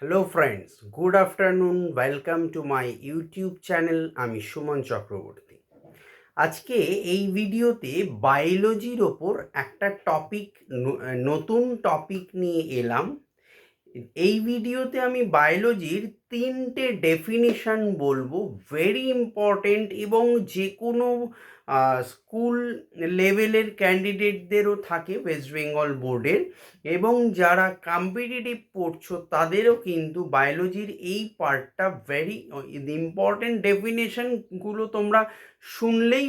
Hello friends, good afternoon. Welcome to my YouTube channel. আমি সুমন চক্রবর্তী। আজকে এই ভিডিওতে বায়োলজির ওপর একটা নতুন টপিক নিয়ে এলাম। এই ভিডিওতে আমি বায়োলজির 3টে ডেফিনিশন বলবো, ভেরি ইম্পর্টেন্ট, এবং যে কোনো স্কুল লেভেলের ক্যান্ডিডেটদেরও থাকে ওয়েস্ট বেঙ্গল বোর্ডের, এবং যারা কম্পিটিটিভ পড়ছো তাদেরও কিন্তু বায়োলজির এই পার্টটা ভেরি ইম্পর্টেন্ট। ডেফিনেশনগুলো তোমরা শুনলেই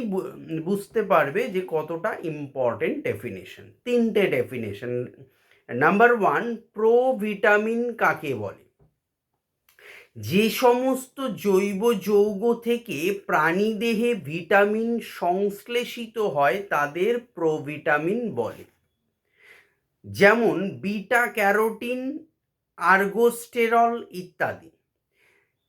বুঝতে পারবে যে কতটা ইম্পর্টেন্ট ডেফিনেশন। 3টে ডেফিনেশন। নাম্বার 1, প্রোভিটামিন কাকে বলে? যে সমস্ত জৈব যৌগ থেকে প্রাণীদেহে ভিটামিন সংশ্লেষিত হয় তাদের প্রোভিটামিন বলে। যেমন বিটা ক্যারোটিন, আর্গোস্টেরল ইত্যাদি।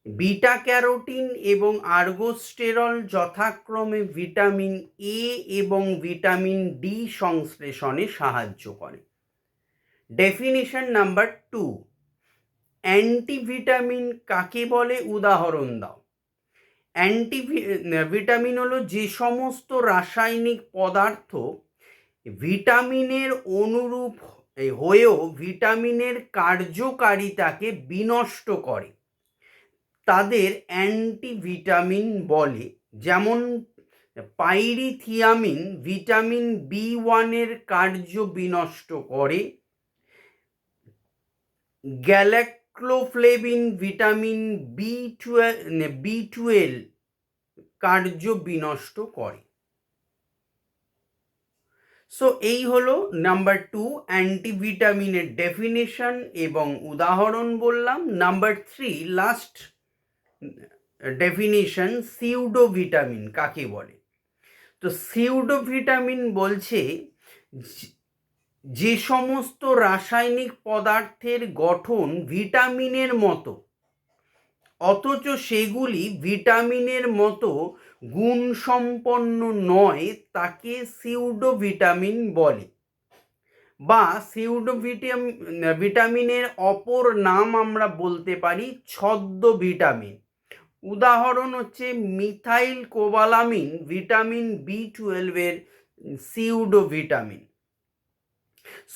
বিটা ক্যারোটিন এবং আর্গোস্টেরল যথাক্রমে ভিটামিন এ এবং ভিটামিন ডি সংশ্লেষণে সাহায্য করে। ডেফিনিশন নাম্বার 2, অ্যান্টিভিটামিন কাকে বলে? উদাহরণ দাও। ভিটামিন হলো যে সমস্ত রাসায়নিক পদার্থ ভিটামিনের অনুরূপ হয়েও ভিটামিনের কার্যকারিতাকে বিনষ্ট করে, তাদের অ্যান্টিভিটামিন বলে। যেমন পাইরিথিয়ামিন ভিটামিন B1-এর কার্য বিনষ্ট করে। গ্যালাক্টোফ্লেভিন ভিটামিন B12 কার্য বিনষ্ট করে। সো এই হলো নাম্বার 2, অ্যান্টিভিটামিনের ডেফিনেশন এবং উদাহরণ বললাম। নাম্বার 3, লাস্ট ডেফিনিশন, সিউডোভিটামিন কাকে বলে? তো সিউডোভিটামিন বলছে যে সমস্ত রাসায়নিক পদার্থের গঠন ভিটামিনের মতো অথচ সেগুলি ভিটামিনের মতো গুণসম্পন্ন নয়, তাকে সিউডোভিটামিন বলে। বা ভিটামিনের অপর নাম আমরা বলতে পারি ছদ্ম ভিটামিন। উদাহরণ হচ্ছে মিথাইল কোবালামিন ভিটামিন B12-এর সিউডোভিটামিন।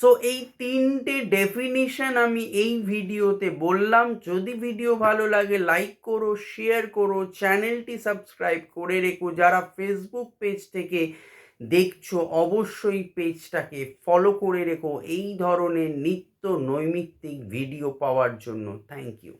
সো এই 3টে ডেফিনিশন আমি এই ভিডিওতে বললাম। যদি ভিডিও ভালো লাগে লাইক করো, শেয়ার করো, চ্যানেলটি সাবস্ক্রাইব করে রেখো। যারা ফেসবুক পেজ থেকে দেখছো অবশ্যই পেজটাকে ফলো করে রেখো এই ধরনের নিত্য নৈমিত্তিক ভিডিও পাওয়ার জন্য। Thank you.